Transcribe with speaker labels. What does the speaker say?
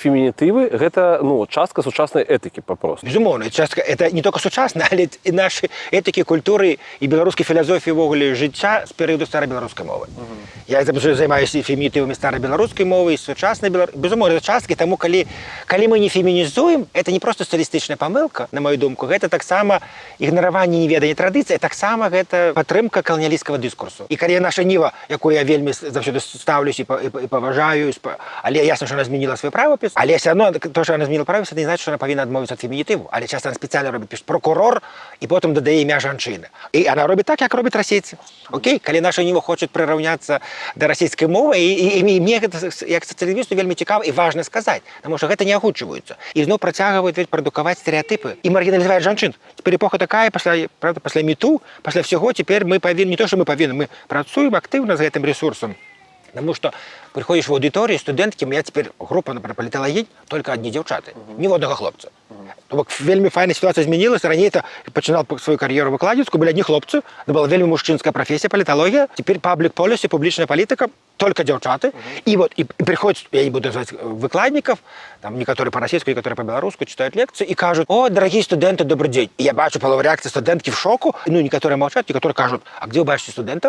Speaker 1: Фемінітывы гэта частка сучаснай этыкі папросту.
Speaker 2: Безумоўна, частка это не толькі сучасна, але і нашы этыкі, культуры і беларускай філасофіі ўвогуле жыцця з перыяду старабеларускай мовы. Я займаюся фемінітывамі старабеларускай мовы і сучаснай беларускай. Безумоўна, часткі, таму калі мы не фемінізуем, это не проста стылістычная памылка, на мою думку, гэта таксама ігнараванне неведання традыцыі, таксама гэта падтрымка каланіялісцкага дыскурсу. І калі наша ніва, якую я вельмі заўсёды ставлюсь і паважаю, але ясна, што она змяніла свой правапіс, але все равно то, что она змінила правіс, не значит, что она повинна адмовіцца ад фемінітыву. Але часто она специально робіць, пишет прокурор, і потім додає ім'я жанчыны. І она робіць так, як робяць расейцы. Окей? Калі наша ніва хоча прыраўняцца да расійскай мовы, і мне гэта, як сацыялінгвісту, вельмі цікава і важна сказаць, таму што гэта не агучваюцца. І зноў працягваюць прадукаваць стэрэатыпы і маргіналізаваць жанчын. Цяпер эпоха такая, пасля міту, пасля всего, цяпер мы павінны, не то, што мы павінны, мы працуем актыўна з гэтым ресурсам. Потому что приходишь в аудиторию, студентки, у меня теперь группа, например, політологинь, только одни девчата, ні одного хлопца. Тому вельми файна ситуація змінилася. Ранее я починав свою кар'єру викладацьку, були одні хлопці, це була вельми мужчинська професія, політологія. Тепер паблік полісі, публічна політика, только девчата. И приходят, я не буду называть выкладников, там некоторые по-российски, некоторые по-белорусски читают лекции и кажут: о, дорогие студенты, добрый день. И я бачу половину реакции студентки в шоку, некоторые молчат, некоторые кажут: а где вы бачите студентов?